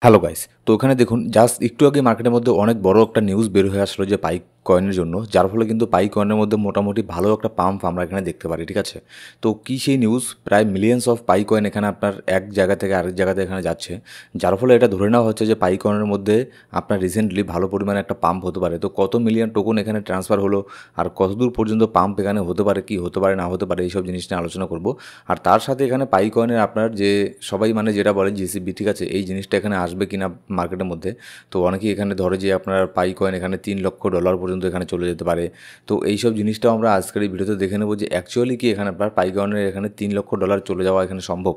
Hello guys, তো ওখানে দেখুন জাস্ট একটু আগে মার্কেটের মধ্যে অনেক বড় একটা নিউজ বের হয়ে আসলো যে পাই কয়েনের জন্য, যার ফলে কিন্তু পাই কয়েনের মধ্যে মোটামুটি ভালো একটা পাম্প আমরা এখানে দেখতে পারি, ঠিক আছে। তো কী সেই নিউজ, প্রায় মিলিয়ন্স অফ পাই কয়েন এখানে আপনার এক জায়গা থেকে আরেক জায়গাতে এখানে যাচ্ছে, যার ফলে এটা ধরে নেওয়া হচ্ছে যে পাই কয়েনের মধ্যে আপনার রিসেন্টলি ভালো পরিমাণে একটা পাম্প হতে পারে। তো কত মিলিয়ন টোকন এখানে ট্রান্সফার হলো, আর কতদূর পর্যন্ত পাম্প এখানে হতে পারে, কি হতে পারে না হতে পারে, এইসব জিনিস নিয়ে আলোচনা করব। আর তার সাথে এখানে পাই কয়েনের আপনার যে সবাই মানে যেটা বলে জিসিবি, ঠিক আছে, এই জিনিসটা এখানে আসবে কিনা মার্কেটের মধ্যে। তো অনেকেই এখানে ধরে যে আপনার পাই কয়েন এখানে $3 লক্ষ পর্যন্ত এখানে চলে যেতে পারে। তো এইসব জিনিসটাও আমরা আজকের এই ভিডিওতে দেখে নেব যে অ্যাকচুয়ালি কি এখানে আপনার পাই কয়েনের এখানে $3 লক্ষ চলে যাওয়া এখানে সম্ভব।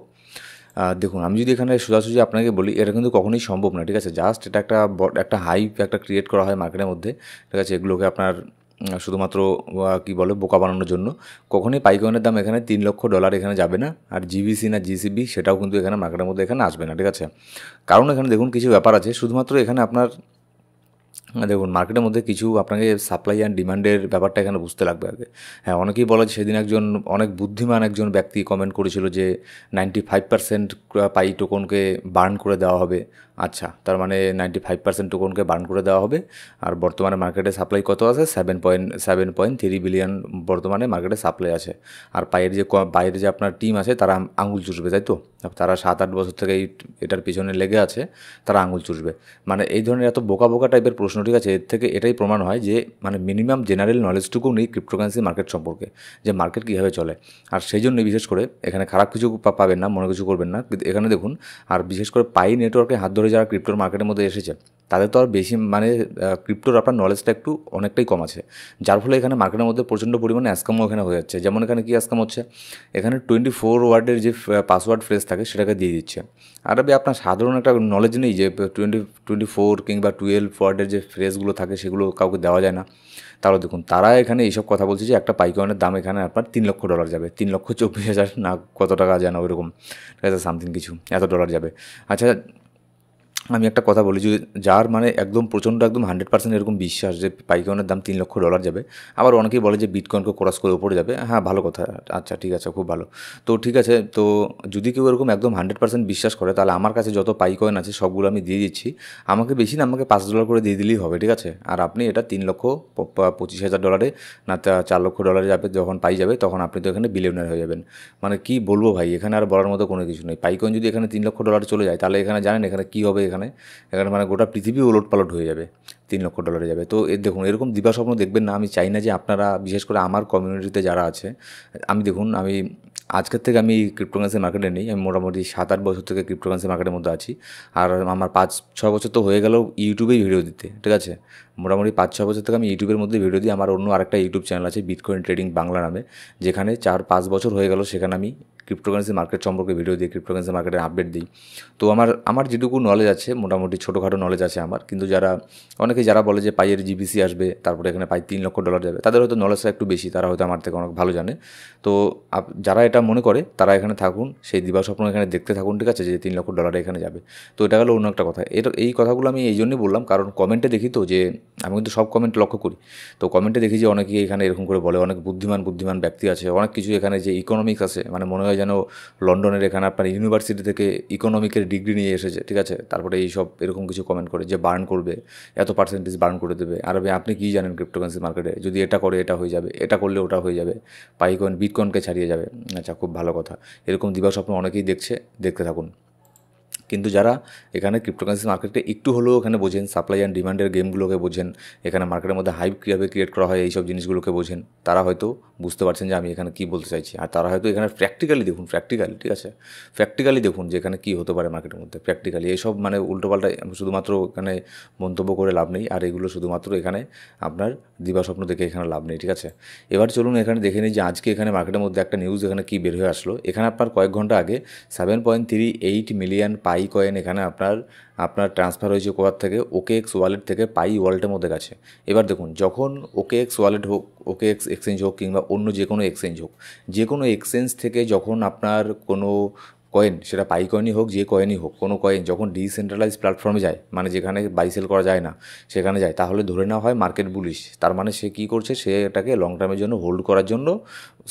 দেখুন, আমি যদি এখানে সোজাসুজি আপনাকে বলি, এটা কিন্তু কখনোই সম্ভব না, ঠিক আছে। জাস্ট এটা একটা হাইপ একটা ক্রিয়েট করা হয় মার্কেটের মধ্যে, ঠিক আছে। এগুলোকে আপনার শুধুমাত্র কী বলে বোকা বানানোর জন্য। কখনোই পাইকয়েনের দাম এখানে $3 লক্ষ এখানে যাবে না, আর জিবিসি না জিসিবি সেটাও কিন্তু এখানে মার্কেটের মধ্যে এখানে আসবে না, ঠিক আছে। কারণ এখানে দেখুন কিছু ব্যাপার আছে, শুধুমাত্র এখানে আপনার দেখুন মার্কেটের মধ্যে কিছু আপনাকে সাপ্লাই অ্যান্ড ডিমান্ডের ব্যাপারটা এখানে বুঝতে লাগবে আগে। হ্যাঁ, অনেকেই বলে যে সেদিন একজন অনেক বুদ্ধিমান একজন ব্যক্তি কমেন্ট করেছিল যে 95% পাই টোকনকে বার্ন করে দেওয়া হবে। আচ্ছা, তার মানে 95% টোকনকে বার্ন করে দেওয়া হবে। আর বর্তমানে মার্কেটে সাপ্লাই কত আছে? 7.3 বিলিয়ন বর্তমানে মার্কেটে সাপ্লাই আছে। আর বাইরে যে আপনার টিম আছে তারা আঙুল চুষবে, তাই তো। তারা 7-8 বছর থেকে এটার পিছনে লেগে আছে, তারা আঙুল চুষবে। মানে এই ধরনের এত বোকা বোকা টাইপের প্রশ্ন, ঠিক আছে। এর থেকে এটাই প্রমাণ হয় যে মানে মিনিমাম জেনারেল নলেজটুকু নেই ক্রিপ্টোকারেন্সি মার্কেট সম্পর্কে, যে মার্কেট কীভাবে চলে। আর সেই জন্যই বিশেষ করে এখানে খারাপ কিছু পাবেন না, মনে কিছু করবেন না, কিন্তু এখানে দেখুন। আর বিশেষ করে পাই নেটওয়ার্কে হাত ধরে যারা ক্রিপ্টোর মার্কেটের মধ্যে এসেছে, তাদের তো আর বেশি মানে ক্রিপ্টোর আপনার নলেজটা একটু অনেকটাই কম আছে, যার ফলে এখানে মার্কেটের মধ্যে প্রচণ্ড পরিমাণে স্ক্যামও এখানে হয়ে যাচ্ছে। যেমন এখানে কী স্ক্যাম হচ্ছে, এখানে 24 ওয়ার্ডের যে পাসওয়ার্ড ফ্রেজ থাকে সেটাকে দিয়ে দিচ্ছে। আর আপনার সাধারণ একটা নলেজ নেই যে 24 কিংবা 12 ওয়ার্ডের যে ফ্রেজগুলো থাকে সেগুলো কাউকে দেওয়া যায় না। তাহলে দেখুন তারা এখানে এইসব কথা বলছে যে একটা পাইকয়েনের দাম এখানে আপনার $3 লক্ষ যাবে, 3,24,000 না কত টাকা যেন ওইরকম, ঠিক আছে, সামথিং কিছু এত ডলার যাবে। আচ্ছা, আমি একটা কথা বলি, যে যার মানে একদম প্রচণ্ড একদম 100% এরকম বিশ্বাস যে পাইকয়েনের দাম $3 লক্ষ যাবে। আবার অনেকেই বলে যে বিটকয়েনকে ক্রস করে উপরে যাবে। হ্যাঁ, ভালো কথা। আচ্ছা, ঠিক আছে, খুব ভালো। তো ঠিক আছে, তো যদি কেউ এরকম একদম 100% বিশ্বাস করে, তাহলে আমার কাছে যত পাইকয়েন আছে সবগুলো আমি দিয়ে দিচ্ছি। আমাকে বেশি না, আমাকে $5 করে দিয়ে দিলেই হবে, ঠিক আছে। আর আপনি এটা $3,25,000 না $4 লক্ষ যাবে, যখন পাই যাবে তখন আপনি তো এখানে বিলিয়নার হয়ে যাবেন। মানে কি বলবো ভাই, এখানে আর বলার মতো কোনো কিছু নেই। পাইকয়েন যদি এখানে $3 লক্ষ চলে যায়, তাহলে এখানে জানেন এখানে কী হবে, এখানে এখানে মানে গোটা পৃথিবী ওলটপালট হয়ে যাবে, $3 লক্ষ যাবে। তো দেখুন এরকম দিবাস্বপ্ন দেখবেন না। আমি চাই না যে আপনারা, বিশেষ করে আমার কমিউনিটিতে যারা আছে, দেখুন আমি আজকের থেকে আমি ক্রিপ্টোকারেন্সি মার্কেটে নেই। আমি মোটামুটি 7-8 বছর থেকে ক্রিপ্টোকারেন্সি মার্কেটের মধ্যে আছি। আর আমার 5-6 বছর তো হয়ে গেল ইউটিউবেই ভিডিও দিতে, ঠিক আছে। মোটামুটি 5-6 বছর থেকে আমি ইউটিউবের মধ্যে ভিডিও দিই। আমার অন্য আরেকটা ইউটিউব চ্যানেল আছে বিটকয়েন ট্রেডিং বাংলা নামে, যেখানে 4-5 বছর হয়ে গেল সেখানে আমি ক্রিপ্টোকারেন্সি মার্কেট সম্পর্কে ভিডিও দিই, ক্রিপ্টোকারেন্সি মার্কেটের আপডেট দিই। তো আমার যেটুকু নলেজ আছে, মোটামুটি ছোটোখাটো নলেজ আছে আমার। কিন্তু অনেকে যারা বলে যে পাইয়ের জিবিসি আসবে, তারপরে এখানে পাই $3 লক্ষ যাবে, তাদের হয়তো নলেজটা একটু বেশি, তারা হয়তো আমার থেকে অনেক ভালো জানে। তো যারা এটা মনে করে তারা এখানে থাকুন, সেই দিবাস্বপ্ন এখানে দেখতে থাকুন, ঠিক আছে, যে $3 লক্ষ এখানে যাবে। তো এটা গেলো অন্য একটা কথা। এই কথাগুলো আমি এই জন্যই বললাম, কারণ কমেন্টে দেখি তো, যে আমি কিন্তু সব কমেন্ট লক্ষ্য করি। তো কমেন্টে দেখি যে অনেকেই এখানে এরকম করে বলে, অনেক বুদ্ধিমান বুদ্ধিমান ব্যক্তি আছে, অনেক কিছু এখানে যে ইকোনমিক্স আছে, মানে মনে হয় যেন লন্ডনের এখানে আপনার ইউনিভার্সিটি থেকে ইকোনমিকের ডিগ্রি নিয়ে এসেছে, ঠিক আছে। তারপরে এইসব এরকম কিছু কমেন্ট করে যে বার্ন করবে, এত পার্সেন্টেজ বার্ন করে দেবে। আর আপনি কী জানেন ক্রিপ্টোকারেন্সি মার্কেটে, যদি এটা করে এটা হয়ে যাবে, এটা করলে ওটা হয়ে যাবে, পাইকয়েন বিটকয়েনকে ছাড়িয়ে যাবে। আচ্ছা, খুব ভালো কথা। এরকম দিবাস্বপ্ন অনেকেই দেখছে, দেখতে থাকুন। কিন্তু যারা এখানে ক্রিপ্টোকারেন্সি মার্কেটে একটু হলেও এখানে বোঝেন, সাপ্লাই অ্যান্ড ডিমান্ডের গেমগুলোকে বোঝেন, এখানে মার্কেটের মধ্যে হাইপ কীভাবে ক্রিয়েট করা হয় এইসব জিনিসগুলোকে বোঝেন, তারা হয়তো বুঝতে পারছেন যে আমি এখানে কী বলতে চাইছি। আর তারা হয়তো এখানে প্র্যাকটিক্যালি দেখুন, ঠিক আছে, প্র্যাকটিক্যালি দেখুন যে এখানে কী হতে পারে মার্কেটের মধ্যে। প্র্যাকটিক্যালি এইসব মানে উল্টোপাল্টা শুধুমাত্র এখানে মন্তব্য করে লাভ নেই। আর এগুলো শুধুমাত্র এখানে আপনার দিবাস্বপ্ন দেখে এখানে লাভ নেই, ঠিক আছে। এবার চলুন এখানে দেখে নিই যে আজকে এখানে মার্কেটের মধ্যে একটা নিউজ এখানে কী বের হয়ে আসলো। এখানে আপনার কয়েক ঘন্টা আগে 7.38 মিলিয়ন পাই কয়েন এখানে আপনার ট্রান্সফার হয়েছে কোয়ার থেকে, OKX ওয়ালেট থেকে পাই ওয়ালেটের মধ্যে গেছে। এবার দেখুন, যখন OKX ওয়ালেট হোক, OKX এক্সচেঞ্জ হোক, কিংবা অন্য যে কোনো এক্সচেঞ্জ হোক, যে কোনো এক্সচেঞ্জ থেকে যখন আপনার কোনো কয়েন, সেটা পাই কয়েনই হোক, যে কয়েনই হোক, কোনো কয়েন যখন ডিসেন্ট্রালাইজ প্ল্যাটফর্মে যায়, মানে যেখানে বাই সেল করা যায় না সেখানে যায়, তাহলে ধরে নেওয়া হয় মার্কেট বুলিশ। তার মানে সে কী করছে, সে এটাকে লং টার্মের জন্য হোল্ড করার জন্য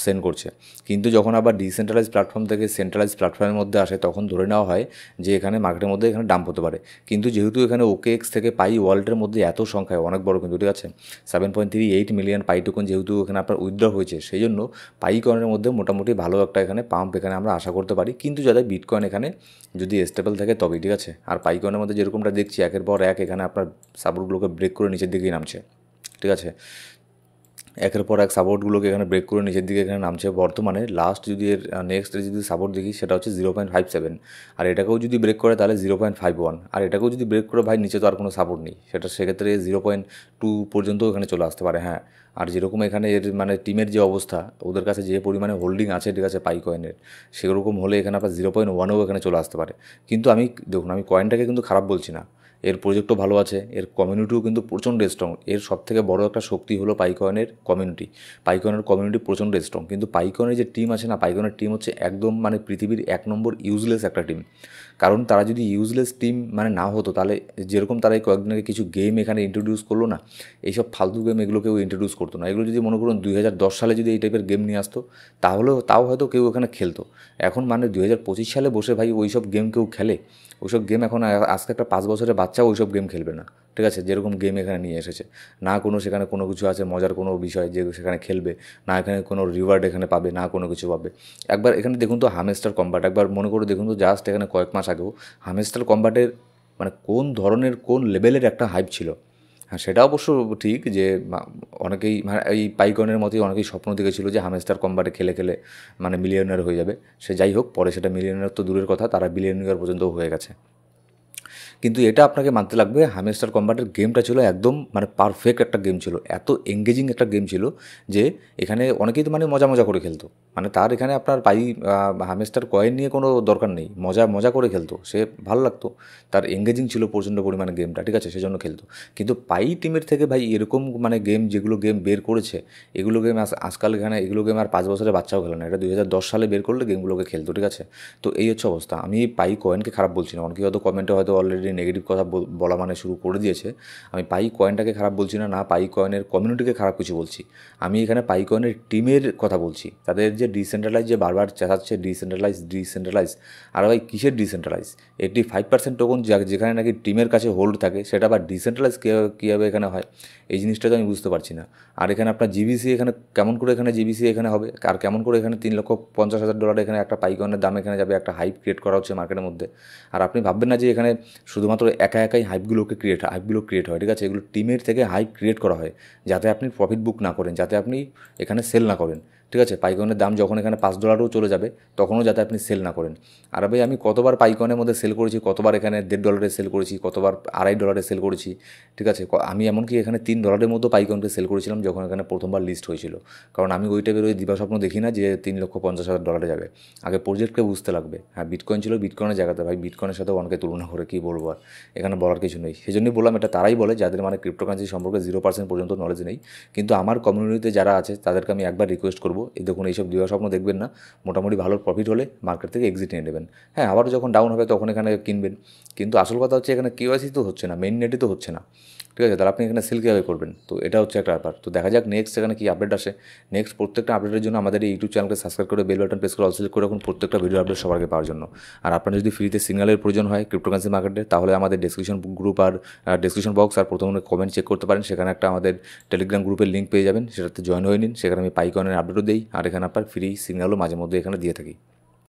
সেন্ড করছে। কিন্তু যখন আবার ডিসেন্ট্রালাইজ প্ল্যাটফর্ম থেকে সেন্ট্রালাইজ প্ল্যাটফর্মের মধ্যে আসে, তখন ধরে নেওয়া হয় যে এখানে মার্কেটের মধ্যে এখানে ডাম্প হতে পারে। কিন্তু যেহেতু এখানে OKX থেকে পাই ওয়ার্ল্ডের মধ্যে এত সংখ্যায় অনেক বড়, কিন্তু ঠিক আছে 7.38 মিলিয়ন পাই টোকেন যেহেতু এখানে আপনার উইথড্র হয়েছে, সেই জন্য পাই কয়েনের মধ্যে মোটামুটি ভালো একটা এখানে পাম্প এখানে আমরা আশা করতে পারি। কিন্তু যাদের বিটকয়েন এখানে যদি স্টেবল থাকে তবেই, ঠিক আছে। আর পাই কয়েনের মধ্যে যেরকমটা দেখছি একের পর এক এখানে আপনার সাপোর্টগুলোকে ব্রেক করে নিচের দিকেই নামছে, ঠিক আছে। একের পর এক সাপোর্টগুলোকে এখানে ব্রেক করে নিচের দিকে এখানে নামছে। বর্তমানে লাস্ট যদি এর নেক্সট যদি সাপোর্ট দেখি সেটা হচ্ছে 0.57, আর এটাকেও যদি ব্রেক করে তাহলে 0.51, আর এটাকেও যদি ব্রেক করে ভাই নিচে তো আর কোনো সাপোর্ট নেই, সেটা সেক্ষেত্রে 0.2 পর্যন্ত এখানে চলে আসতে পারে, হ্যাঁ। আর যেরকম এখানে এর মানে টিমের যে অবস্থা, ওদের কাছে যে পরিমাণে হোল্ডিং আছে, ঠিক আছে পাই কয়েনের, সেরকম হলে এখানে আপনার 0.1ও এখানে চলে আসতে পারে। কিন্তু আমি দেখুন, আমি কয়েনটাকে কিন্তু খারাপ বলছি না, এর প্রজেক্টও ভালো আছে, এর কমিউনিটিও কিন্তু প্রচণ্ড স্ট্রং। এর সবথেকে বড় একটা শক্তি হলো পাইকয়েনের কমিউনিটি। পাইকয়েনের কমিউনিটি প্রচণ্ড স্ট্রং, কিন্তু পাইকয়েনের যে টিম আছে না, পাইকয়েনের টিম হচ্ছে একদম মানে পৃথিবীর 1 নম্বর ইউজলেস একটা টিম। কারণ তারা যদি ইউজলেস টিম মানে না হতো, তাহলে যেরকম তারা এই কয়েকদিন আগে কিছু গেম এখানে ইন্ট্রোডিউস করলো না, এইসব ফালতু গেম এগুলো কেউ ইন্ট্রোডিউস করতো না। এগুলো যদি মনে করুন 2010 সালে যদি এই টাইপের গেম নিয়ে আসতো, তাও হয়তো কেউ এখানে খেলতো। এখন মানে 2025 সালে বসে ভাই ওইসব গেম কেউ খেলে? ওইসব গেম এখন আজকে একটা 5 বছরের বাচ্চাও ওইসব গেম খেলবে না, ঠিক আছে। যেরকম গেম এখানে নিয়ে এসেছে, না কোনো সেখানে কোনো কিছু আছে মজার কোনো বিষয় যে সেখানে খেলবে, না এখানে কোনো রিওয়ার্ড এখানে পাবে, না কোনো কিছু পাবে। একবার এখানে দেখুন তো হামস্টার কম্ব্যাট, একবার মনে করে দেখুন তো, জাস্ট এখানে কয়েক মাস আগেও হামস্টার কম্ব্যাটের মানে কোন ধরনের কোন লেভেলের একটা হাইপ ছিল। হ্যাঁ, সেটা অবশ্য ঠিক যে অনেকেই মানে এই পাইকনের মতোই অনেকেই স্বপ্ন দেখেছিল যে হামস্টার কম্ব্যাটে খেলে খেলে মানে মিলিয়নার হয়ে যাবে। সে যাই হোক, পরে সেটা মিলিয়নার তো দূরের কথা, তারা বিলিয়নার পর্যন্ত হয়ে গেছে। কিন্তু এটা আপনাকে মানতে লাগবে, হ্যামস্টার কম্ব্যাটের গেমটা ছিল একদম মানে পারফেক্ট একটা গেম ছিল, এত এঙ্গেজিং একটা গেম ছিল যে এখানে অনেকেই তো মানে মজা মজা করে খেলতো। মানে তার এখানে আপনার হ্যামস্টার কয়েন নিয়ে কোনো দরকার নেই, মজা মজা করে খেলতো, সে ভালো লাগতো, তার এঙ্গেজিং ছিল প্রচণ্ড পরিমাণে গেমটা, ঠিক আছে, সেজন্য খেলতো। কিন্তু পাই টিমের থেকে ভাই এরকম মানে গেম যেগুলো গেম বের করেছে, এগুলো গেম আজকাল এখানে এগুলো গেম আর 5 বছরের বাচ্চাও খেলে না, এটা 2010 সালে বের করলে গেমগুলোকে খেলতো, ঠিক আছে। তো এই হচ্ছে অবস্থা। আমি পাই কয়েনকে খারাপ বলছি না, অনেকে হয়তো কমেন্টে হয়তো অলরেডি নেগেটিভ কথা বলা মানে শুরু করে দিয়েছে। আমি পাই কয়েনটাকে খারাপ বলছি না, না পাই কয়েনের কমিউনিটিকে খারাপ কিছু বলছি। আমি এখানে পাই কয়েনের টিমের কথা বলছি, তাদের যে ডিসেন্ট্রালাইজ যে বারবার চেঁচাচ্ছে ডিসেন্ট্রালাইজ। আর ভাই কিসের ডিসেন্ট্রালাইজ? 85% টোকন যেখানে নাকি টিমের কাছে হোল্ড থাকে, সেটা আবার ডিসেন্ট্রালাইজ কীভাবে এখানে হয়? এই জিনিসটা তো আমি বুঝতে পারছি না। আর এখানে আপনার জিবিসি এখানে কেমন করে এখানে জিবিসি এখানে হবে, আর কেমন করে এখানে $3,50,000 এখানে একটা পাইকনের দাম এখানে যাবে, একটা হাইপ ক্রিয়েট করা হচ্ছে মার্কেটের মধ্যে। আর আপনি ভাববেন না যে এখানে শুধুমাত্র একা একাই হাইপগুলো ক্রিয়েট হয়, ঠিক আছে। এগুলো টিমের থেকে হাইপ ক্রিয়েট করা হয় যাতে আপনি প্রফিট বুক না করেন, যাতে আপনি এখানে সেল না করেন, ঠিক আছে। পাইকনের দাম যখন এখানে $5ও চলে যাবে, তখনও যাতে আপনি সেল না করেন। আর ভাই আমি কতবার পাইকনের মধ্যে সেল করেছি, কতবার এখানে $1.50 সেল করেছি, কতবার $2.50 সেল করেছি, ঠিক আছে। আমি এমনকি এখানে $3 মতো পাইকনকে সেল করেছিলাম যখন এখানে প্রথমবার লিস্ট হয়েছিল। কারণ আমি ওই টাইপের ওই দিবাস্বপ্ন দেখি না যে $3,50,000 যাবে। আগে প্রজেক্টকে বুঝতে লাগবে। হ্যাঁ, বিটকয়েন ছিল বিটকয়েনের জায়গাতে, ভাই বিটকয়েনের সাথে অনেকে তুলনা করে কী বলবো, আর এখানে বলার কিছু নেই। সেই জন্যই বললাম, এটা তারাই বলে যাদের মানে ক্রিপ্টোকারেন্সি সম্পর্কে 0% পর্যন্ত নলেজ নেই। কিন্তু আমার কমিউনিটিতে যারা আছে তাদেরকে আমি একবার রিকোয়েস্ট করবো, এই দেখুন এইসব দিবাস্বপ্ন দেখবেন না, মোটামুটি ভালো প্রফিট হলে মার্কেট থেকে এক্সিট নিয়ে নেবেন। হ্যাঁ, আবারও যখন ডাউন হবে তখন এখানে কিনবেন। কিন্তু আসল কথা হচ্ছে এখানে কেওয়াইসি তো হচ্ছে না, মেইন নেটই তো হচ্ছে না, ঠিক আছে। তাহলে আপনি এখানে সেল কীভাবে করবেন? তো এটা হচ্ছে একটা ব্যাপার। তো দেখা যাক নেক্সট এখানে কী আপডেট আসে। নেক্সট প্রত্যেকটা আপডেটের জন্য আমাদের এই ইউটিউব চ্যানেলকে সাবস্ক্রাইব করে বেল বাটন প্রেস করে অল সিলেক্ট করে রাখুন প্রত্যেকটা ভিডিও আপডেট সবার আগে পাওয়ার জন্য। আর আপনার যদি ফ্রিতে সিগন্যালের প্রয়োজন হয় ক্রিপ্টোকারেন্সি মার্কেটে, তাহলে আমাদের ডেসক্রিপশন গ্রুপ আর ডেসক্রিপশন বক্স আর প্রথমে কমেন্ট চেক করতে পারেন, সেখানে একটা আমাদের টেলিগ্রাম গ্রুপের লিঙ্ক পেয়ে যাবেন, সেটাতে জয়েন হয়ে নিন। সেখানে আমি পাইকনের আপডেটও দিই, আর এখানে আপনার ফ্রি সিগন্যালও মাঝে মধ্যে এখানে দিয়ে থাকি।